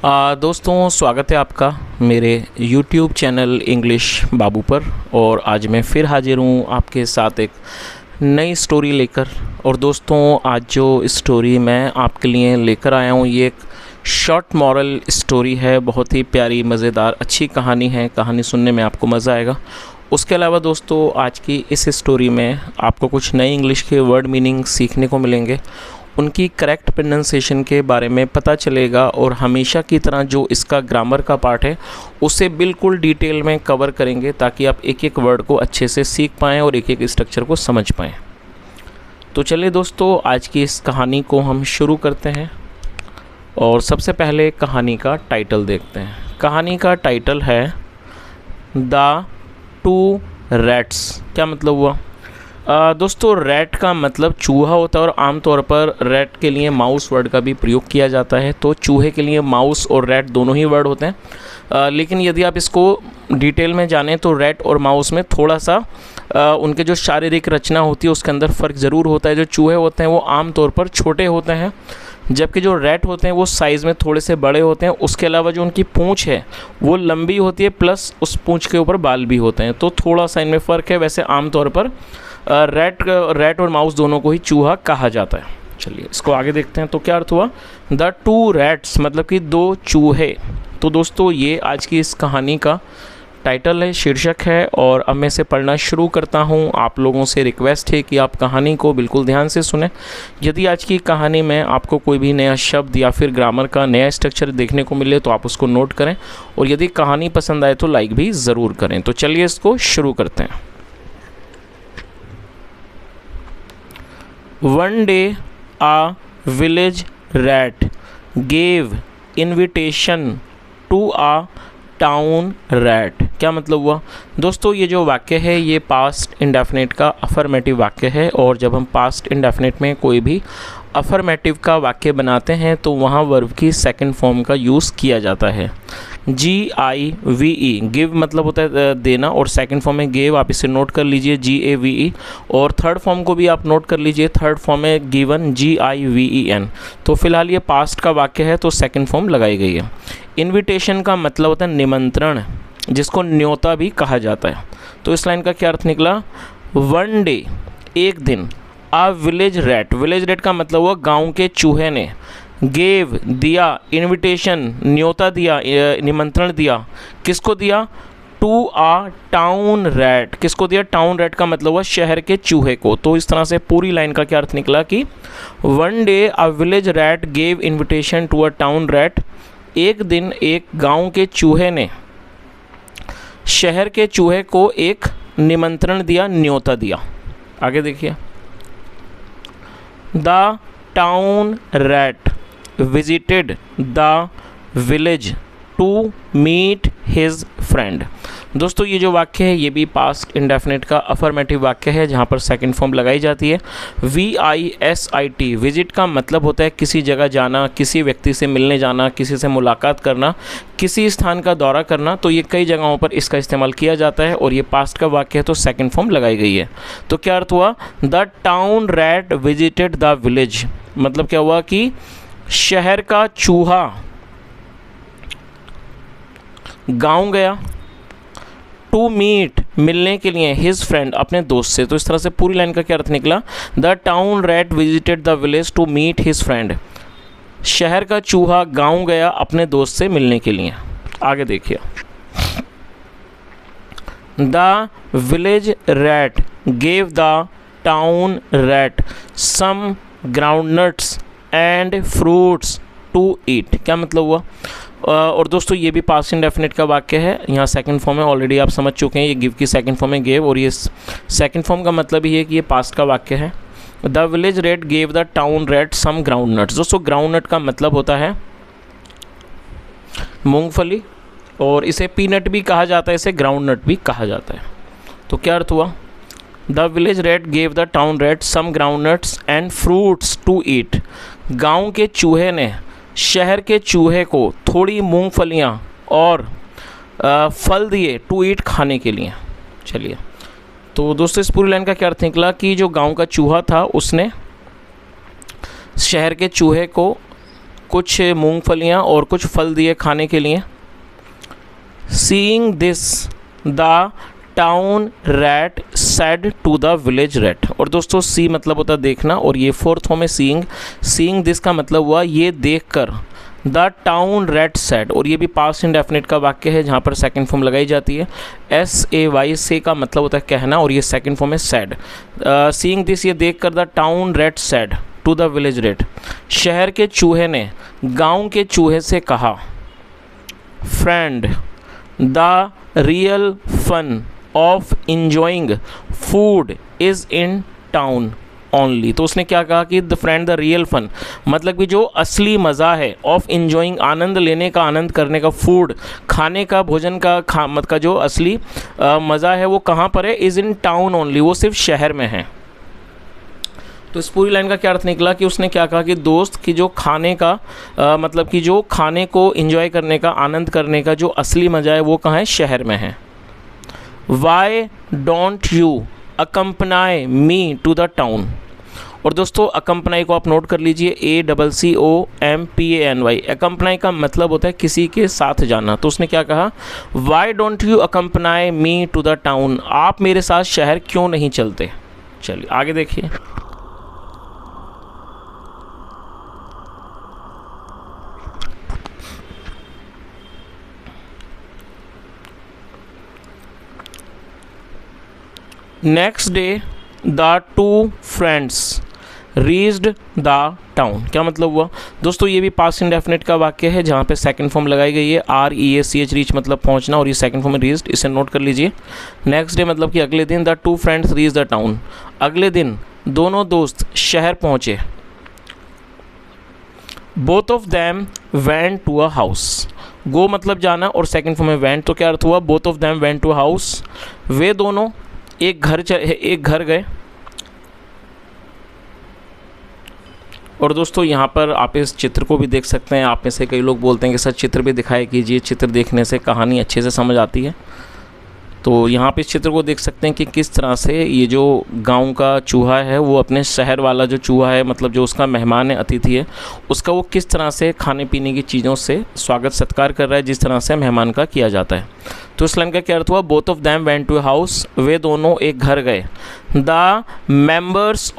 दोस्तों स्वागत है आपका मेरे YouTube चैनल इंग्लिश बाबू पर। और आज मैं फिर हाजिर हूँ आपके साथ एक नई स्टोरी लेकर। और दोस्तों आज जो स्टोरी मैं आपके लिए लेकर आया हूँ ये एक शॉर्ट मॉरल स्टोरी है। बहुत ही प्यारी मज़ेदार अच्छी कहानी है। कहानी सुनने में आपको मज़ा आएगा। उसके अलावा दोस्तों आज की इस स्टोरी में आपको कुछ नए इंग्लिश के वर्ड मीनिंग सीखने को मिलेंगे, उनकी करेक्ट प्रोनाउंसिएशन के बारे में पता चलेगा और हमेशा की तरह जो इसका ग्रामर का पार्ट है उसे बिल्कुल डिटेल में कवर करेंगे ताकि आप एक एक वर्ड को अच्छे से सीख पाएँ और एक एक स्ट्रक्चर को समझ पाएँ। तो चलिए दोस्तों आज की इस कहानी को हम शुरू करते हैं और सबसे पहले कहानी का टाइटल देखते हैं। कहानी का टाइटल है द टू रैट्स। क्या मतलब हुआ? दोस्तों रैट का मतलब चूहा होता है और आमतौर पर रैट के लिए माउस वर्ड का भी प्रयोग किया जाता है। तो चूहे के लिए माउस और रैट दोनों ही वर्ड होते हैं। लेकिन यदि आप इसको डिटेल में जानें तो रैट और माउस में थोड़ा सा उनके जो शारीरिक रचना होती है उसके अंदर फ़र्क ज़रूर होता है। जो चूहे होते हैं वो आमतौर पर छोटे होते हैं, जबकि जो रैट होते हैं वो साइज़ में थोड़े से बड़े होते हैं। उसके अलावा जो उनकी पूंछ है वो लंबी होती है, प्लस उस पूंछ के ऊपर बाल भी होते हैं। तो थोड़ा सा इनमें फ़र्क है। वैसे आमतौर पर रैट और माउस दोनों को ही चूहा कहा जाता है। चलिए इसको आगे देखते हैं। तो क्या अर्थ हुआ? द टू रैट्स मतलब कि दो चूहे। तो दोस्तों ये आज की इस कहानी का टाइटल है, शीर्षक है। और अब मैं इसे पढ़ना शुरू करता हूँ। आप लोगों से रिक्वेस्ट है कि आप कहानी को बिल्कुल ध्यान से सुनें। यदि आज की कहानी में आपको कोई भी नया शब्द या फिर ग्रामर का नया स्ट्रक्चर देखने को मिले तो आप उसको नोट करें और यदि कहानी पसंद आए तो लाइक भी ज़रूर करें। तो चलिए इसको शुरू करते हैं। One day, a village rat gave invitation to a town rat. क्या मतलब हुआ? दोस्तों ये जो वाक्य है ये पास्ट इंडेफिनिट का अफर्मेटिव वाक्य है। और जब हम पास्ट इंडेफिनिट में कोई भी अफर्मेटिव का वाक्य बनाते हैं तो वहाँ वर्ब की सेकंड फॉर्म का यूज़ किया जाता है। GIVE गिव मतलब होता है देना और सेकंड फॉर्म में गेव। आप इसे नोट कर लीजिए GAVE। और थर्ड फॉर्म को भी आप नोट कर लीजिए। थर्ड फॉर्म में गिवन GIVEN। तो फिलहाल ये पास्ट का वाक्य है तो सेकंड फॉर्म लगाई गई है। इन्विटेशन का मतलब होता है निमंत्रण, जिसको न्योता भी कहा जाता है। तो इस लाइन का क्या अर्थ निकला? वन डे एक दिन, आ विलेज रैट का मतलब हुआ गांव के चूहे ने, गेव दिया, इनविटेशन न्योता दिया, निमंत्रण दिया। किसको दिया? To a town rat. किसको दिया? टाउन रैट का मतलब हुआ शहर के चूहे को। तो इस तरह से पूरी लाइन का क्या अर्थ निकला कि one day a village rat gave invitation to a town rat. एक दिन एक गांव के चूहे ने शहर के चूहे को एक निमंत्रण दिया, न्योता दिया। आगे देखिए। The town rat visited the village to meet his friend. दोस्तों ये जो वाक्य है ये भी पास्ट इंडेफिनिट का अफर्मेटिव वाक्य है जहाँ पर सेकंड फॉर्म लगाई जाती है। VISIT विजिट का मतलब होता है किसी जगह जाना, किसी व्यक्ति से मिलने जाना, किसी से मुलाकात करना, किसी स्थान का दौरा करना। तो ये कई जगहों पर इसका इस्तेमाल किया जाता है और ये पास्ट का वाक्य है तो सेकंड फॉर्म लगाई गई है। तो क्या अर्थ हुआ? The town rat visited the village. मतलब क्या हुआ कि शहर का चूहा गांव गया, टू मीट मिलने के लिए, हिज फ्रेंड अपने दोस्त से। तो इस तरह से पूरी लाइन का क्या अर्थ निकला? The town rat visited the village to meet his friend. शहर का चूहा गांव गया अपने दोस्त से मिलने के लिए। आगे देखिए। The village rat gave the town rat some groundnuts and fruits to eat. क्या मतलब हुआ? और दोस्तों ये भी पास्ट इंडेफिनिट का वाक्य है। यहाँ सेकंड फॉर्म है, ऑलरेडी आप समझ चुके हैं। ये गिव की सेकंड फॉर्म है गेव और ये सेकंड फॉर्म का मतलब ही है कि ये पास्ट का वाक्य है। The village rat gave the town rat some groundnuts. दोस्तों ग्राउंड नट का मतलब होता है मूंगफली और इसे पीनट भी कहा जाता है, इसे ग्राउंड नट भी कहा जाता है। तो क्या अर्थ हुआ? The village rat gave the town rat some groundnuts and fruits to eat. गाँव के चूहे ने शहर के चूहे को थोड़ी मूंगफलियाँ और फल दिए, टू ईट खाने के लिए। चलिए तो दोस्तों इस पूरी लाइन का क्या अर्थ निकला कि जो गांव का चूहा था उसने शहर के चूहे को कुछ मूंगफलियाँ और कुछ फल दिए खाने के लिए। Seeing this the town rat said to the village rat. और दोस्तों सी मतलब होता है देखना, और ये फोर्थ फॉर्म है सीइंग। सीइंग दिस का मतलब हुआ ये देखकर। द टाउन रैट सेड, और ये भी पास्ट इंडेफिनिट का वाक्य है जहाँ पर सेकंड फॉर्म लगाई जाती है। SAY से का मतलब होता है कहना, और ये सेकंड फॉर्म है सेड। सीइंग दिस, ये देखकर the town rat said to the village rat. शहर के चूहे ने गांव के चूहे से कहा, friend the real fun of enjoying food is in town only. तो उसने क्या कहा कि the friend the real fun, मतलब कि जो असली मज़ा है, ऑफ इंजॉइंग आनंद लेने का, आनंद करने का, फूड खाने का, भोजन का मत का जो असली मज़ा है वो कहाँ पर है? इज़ इन टाउन ओनली, वो सिर्फ शहर में है। तो इस पूरी लाइन का क्या अर्थ निकला कि उसने क्या कहा कि दोस्त की जो खाने का मतलब कि जो खाने को इंजॉय करने का, आनंद करने का जो असली मज़ा है वो कहाँ है? शहर में है। Why don't you accompany me to the town. और दोस्तों अकम्पनाई को आप नोट कर लीजिए, ACCOMPANY। अकम्पनाई का मतलब होता है किसी के साथ जाना। तो उसने क्या कहा, why don't you accompany me to the town, आप मेरे साथ शहर क्यों नहीं चलते। चलिए आगे देखिए। Next day the two friends reached the town. क्या मतलब हुआ दोस्तों? ये भी पास्ट इंडेफिनिट का वाक्य है जहाँ पे सेकंड फॉर्म लगाई गई है, REACH, रीच मतलब पहुँचना, और ये सेकंड फॉर्म में रीच्ड, इसे नोट कर लीजिए। नेक्स्ट डे मतलब कि अगले दिन, the two friends reach the town, अगले दिन दोनों दोस्त शहर पहुँचे। Both of them went to a house, go मतलब जाना और सेकंड फॉर्म में वेंट, तो क्या अर्थ हुआ? Both of them went to a house, वे दोनों एक घर गए। और दोस्तों यहाँ पर आप इस चित्र को भी देख सकते हैं। आप में से कई लोग बोलते हैं कि सर चित्र भी दिखाया कीजिए, चित्र देखने से कहानी अच्छे से समझ आती है। तो यहाँ पे इस चित्र को देख सकते हैं कि किस तरह से ये जो गांव का चूहा है वो अपने शहर वाला जो चूहा है, मतलब जो उसका मेहमान है, अतिथि है, उसका वो किस तरह से खाने पीने की चीज़ों से स्वागत सत्कार कर रहा है, जिस तरह से मेहमान का किया जाता है। तो इस लाइन का क्या अर्थ हुआ? Both of them went to house, वे दोनों एक घर गए। The members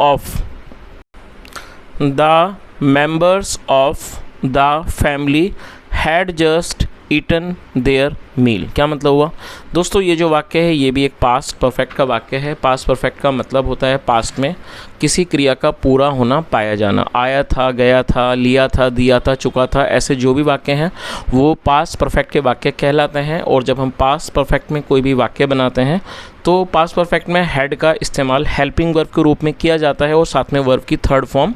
of the family had just eaten their meal. क्या मतलब हुआ दोस्तों? ये जो वाक्य है ये भी एक पास्ट परफेक्ट का वाक्य है। पास्ट परफेक्ट का मतलब होता है पास्ट में किसी क्रिया का पूरा होना, पाया जाना। आया था, गया था, लिया था, दिया था, चुका था, ऐसे जो भी वाक्य हैं वो पास्ट परफेक्ट के वाक्य कहलाते हैं। और जब हम पास्ट परफेक्ट में कोई भी वाक्य बनाते हैं तो पास्ट परफेक्ट में हैड का इस्तेमाल हेल्पिंग वर्ब के रूप में किया जाता है और साथ में वर्ब की थर्ड फॉर्म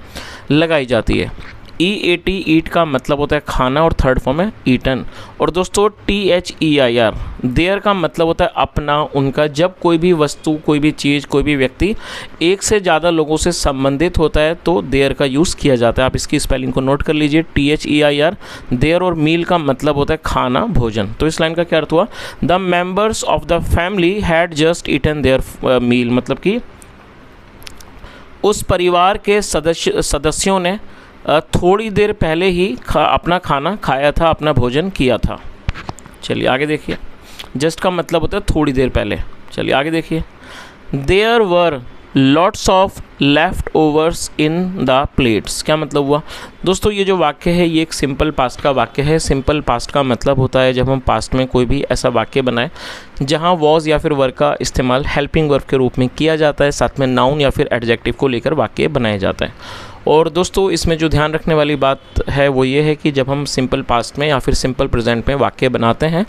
लगाई जाती है। EAT ईट का मतलब होता है खाना और थर्ड फॉर्म है ईटन। और दोस्तों THEIR देयर का मतलब होता है अपना, उनका। जब कोई भी वस्तु, कोई भी चीज़, कोई भी व्यक्ति एक से ज़्यादा लोगों से संबंधित होता है तो देयर का यूज़ किया जाता है। आप इसकी स्पेलिंग को नोट कर लीजिए, THEIR देयर। और मील का मतलब होता है खाना, भोजन। तो इस लाइन का क्या अर्थ हुआ? The members of the family had just eaten their meal, मतलब कि उस परिवार के सदस्यों ने थोड़ी देर पहले ही अपना खाना खाया था, अपना भोजन किया था। चलिए आगे देखिए। जस्ट का मतलब होता है थोड़ी देर पहले। चलिए आगे देखिए। There were lots of leftovers in the plates. क्या मतलब हुआ दोस्तों? ये जो वाक्य है ये एक सिंपल पास्ट का वाक्य है। सिंपल पास्ट का मतलब होता है जब हम पास्ट में कोई भी ऐसा वाक्य बनाएं जहां वॉज या फिर वर का इस्तेमाल हेल्पिंग वर्ब के रूप में किया जाता है, साथ में नाउन या फिर एडजेक्टिव को लेकर वाक्य बनाया जाता है। और दोस्तों इसमें जो ध्यान रखने वाली बात है वो ये है कि जब हम सिंपल पास्ट में या फिर सिंपल प्रेजेंट में वाक्य बनाते हैं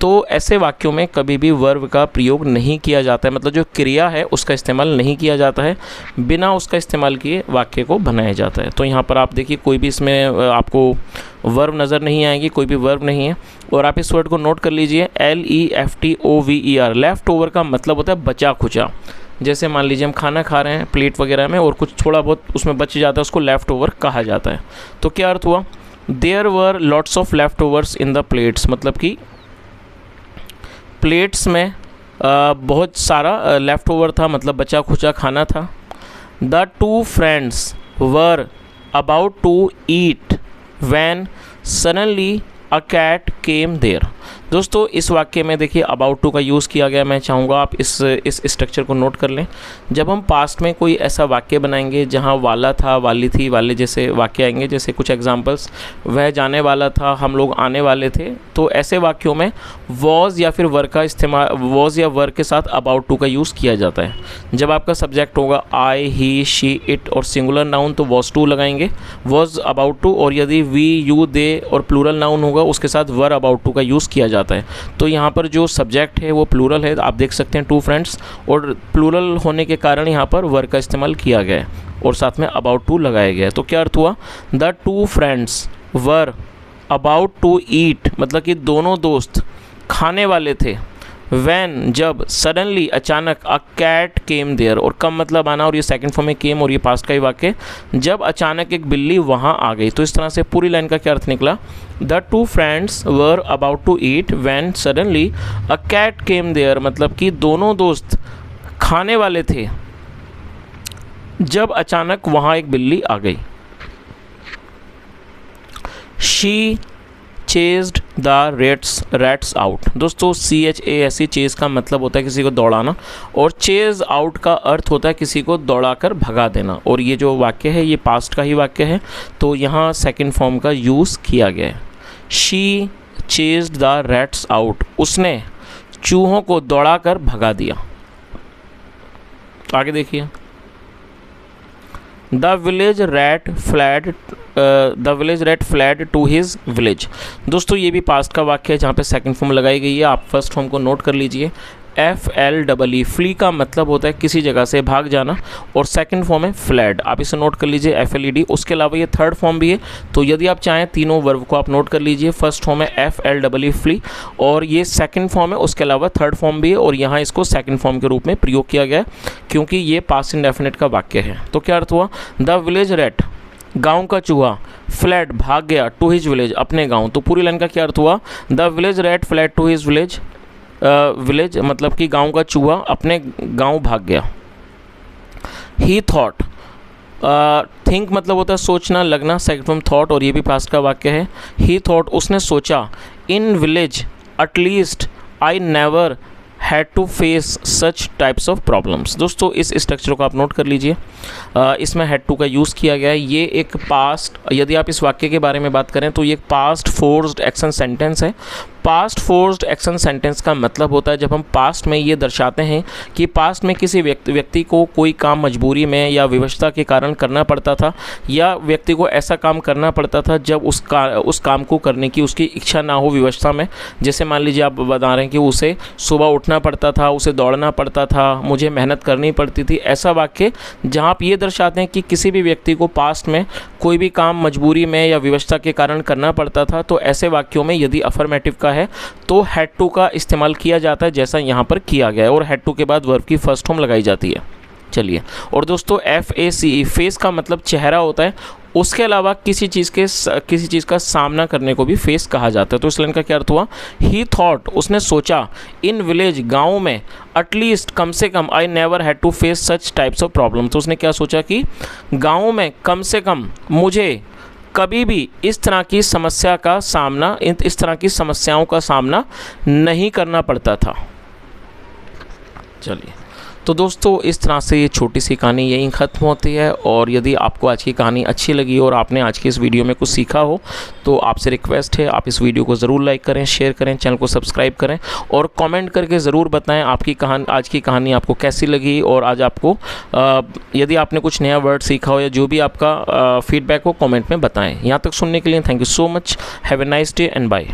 तो ऐसे वाक्यों में कभी भी वर्ब का प्रयोग नहीं किया जाता है, मतलब जो क्रिया है उसका इस्तेमाल नहीं किया जाता है, बिना उसका इस्तेमाल किए वाक्य को बनाया जाता है। तो यहाँ पर आप देखिए कोई भी इसमें आपको वर्ब नज़र नहीं आएगी, कोई भी वर्ब नहीं है। और आप इस वर्ड को नोट कर लीजिए, LEFTOVER। लेफ़्ट ओवर का मतलब होता है बचा खुचा। जैसे मान लीजिए हम खाना खा रहे हैं प्लेट वगैरह में और कुछ थोड़ा बहुत उसमें बच जाता है, उसको लेफ़्ट ओवर कहा जाता है। तो क्या अर्थ हुआ? There were lots of leftovers in the plates, मतलब कि प्लेट्स में बहुत सारा लेफ़्ट ओवर था, मतलब बचा खुचा खाना था। The two friends were about to eat when suddenly a cat came there. दोस्तों इस वाक्य में देखिए अबाउट टू का यूज़ किया गया। मैं चाहूँगा आप इस स्ट्रक्चर को नोट कर लें। जब हम पास्ट में कोई ऐसा वाक्य बनाएंगे जहाँ वाला था, वाली थी, वाले जैसे वाक्य आएंगे, जैसे कुछ एग्जांपल्स, वह जाने वाला था, हम लोग आने वाले थे, तो ऐसे वाक्यों में वॉज या फिर वर का इस्तेमाल, वॉज या वर के साथ अबाउट टू का यूज़ किया जाता है। जब आपका सब्जेक्ट होगा आई, ही, शी, इट और सिंगुलर नाउन तो वॉज टू लगाएंगे, वॉज अबाउट टू, और यदि वी, यू, दे और प्लूरल नाउन होगा उसके साथ वर अबाउट टू का यूज़ किया जाता है। तो यहाँ पर जो सब्जेक्ट है वो प्लूरल है, आप देख सकते हैं टू फ्रेंड्स, और प्लूरल होने के कारण यहाँ पर वर का इस्तेमाल किया गया है और साथ में अबाउट टू लगाया गया है। तो क्या अर्थ हुआ, the two friends were about to eat, मतलब कि दोनों दोस्त खाने वाले थे। वैन जब, सडनली अचानक, अ कैट केम देयर, और कम मतलब आना, और ये सेकंड फॉर्म में केम और ये पास्ट का ही वाक्य, जब अचानक एक बिल्ली वहाँ आ गई। तो इस तरह से पूरी लाइन का क्या अर्थ निकला, the two friends were about to eat when suddenly a cat came there, मतलब कि दोनों दोस्त खाने वाले थे जब अचानक वहाँ एक बिल्ली आ गई। She chased the rats out. दोस्तों CHASE चेज का मतलब होता है किसी को दौड़ाना, और चेज आउट का अर्थ होता है किसी को दौड़ाकर भगा देना। और ये जो वाक्य है ये पास्ट का ही वाक्य है, तो यहाँ सेकंड फॉर्म का यूज़ किया गया है। She chased the rats out, उसने चूहों को दौड़ाकर भगा दिया। आगे देखिए, the village rat fled to his village. दोस्तों ये भी पास्ट का वाक्य है जहाँ पे सेकंड फॉर्म लगाई गई है। आप फर्स्ट फॉर्म को नोट कर लीजिए, FLEE, फ्ली का मतलब होता है किसी जगह से भाग जाना, और सेकंड फॉर्म है फ्लैड, आप इसे नोट कर लीजिए FLED। उसके अलावा ये थर्ड फॉर्म भी है, तो यदि आप चाहें तीनों वर्ब को आप नोट कर लीजिए। फर्स्ट फॉर्म है FLEE फ्ली, और ये सेकंड फॉर्म है, उसके अलावा थर्ड फॉर्म भी है, और यहाँ इसको सेकंड फॉर्म के रूप में प्रयोग किया गया है क्योंकि ये पास्ट इंडेफिनिट का वाक्य है। तो क्या अर्थ हुआ, द विलेज रैट, गांव का चूहा, फ्लैड भाग गया, टू हिज विलेज, अपने गांव। तो पूरी लाइन का क्या अर्थ हुआ, the village rat fled to his village, village मतलब कि गांव का चूहा अपने गांव भाग गया। ही थॉट, थिंक मतलब होता है सोचना, लगना, सेकंड फॉर्म थॉट, और ये भी पास्ट का वाक्य है। ही थॉट, उसने सोचा, in village at least I never had to face such types of problems. दोस्तों इस स्ट्रक्चर को आप नोट कर लीजिए, इसमें हैड टू का यूज़ किया गया है। ये एक पास्ट, यदि आप इस वाक्य के बारे में बात करें तो ये एक पास्ट फोर्स्ड एक्शन सेंटेंस है। पास्ट फोर्स्ड एक्शन सेंटेंस का मतलब होता है जब हम पास्ट में ये दर्शाते हैं कि पास्ट में किसी व्यक्ति को कोई काम मजबूरी में या विवशता के कारण करना पड़ता था, या व्यक्ति को ऐसा काम करना पड़ता था जब उस काम को करने की उसकी इच्छा ना हो विवशता में। जैसे मान लीजिए आप बता रहे हैं कि उसे सुबह उठना पड़ता था, उसे दौड़ना पड़ता था, मुझे मेहनत करनी पड़ती थी, ऐसा वाक्य जहाँ आप ये दर्शाते हैं कि किसी भी व्यक्ति को पास्ट में कोई भी काम मजबूरी में या विवशता के कारण करना पड़ता था, तो ऐसे वाक्यों में यदि अफर्मेटिव का है तो हैड टू का इस्तेमाल किया जाता है जैसा यहाँ पर किया गया है, और हैड टू के बाद वर्ब की फर्स्ट फॉर्म लगाई जाती है। चलिए, और दोस्तों FACE, फेस का मतलब चेहरा होता है, उसके अलावा किसी चीज़ का सामना करने को भी फेस कहा जाता है। तो इस लाइन का क्या अर्थ हुआ, ही थॉट, उसने सोचा, इन विलेज, गाँव में, एटलीस्ट कम से कम, I never had to face such types of problem. तो उसने क्या सोचा कि गाँव में कम से कम मुझे कभी भी इस तरह की समस्या का सामना, इस तरह की समस्याओं का सामना नहीं करना पड़ता था। चलिए, तो दोस्तों इस तरह से ये छोटी सी कहानी यहीं ख़त्म होती है। और यदि आपको आज की कहानी अच्छी लगी और आपने आज की इस वीडियो में कुछ सीखा हो तो आपसे रिक्वेस्ट है आप इस वीडियो को ज़रूर लाइक करें, शेयर करें, चैनल को सब्सक्राइब करें, और कमेंट करके ज़रूर बताएं आपकी आज की कहानी आपको कैसी लगी। और आज आपको यदि आपने कुछ नया वर्ड सीखा हो या जो भी आपका फीडबैक हो कमेंट में बताएं। यहाँ तक सुनने के लिए thank you so much. Have a nice day and bye.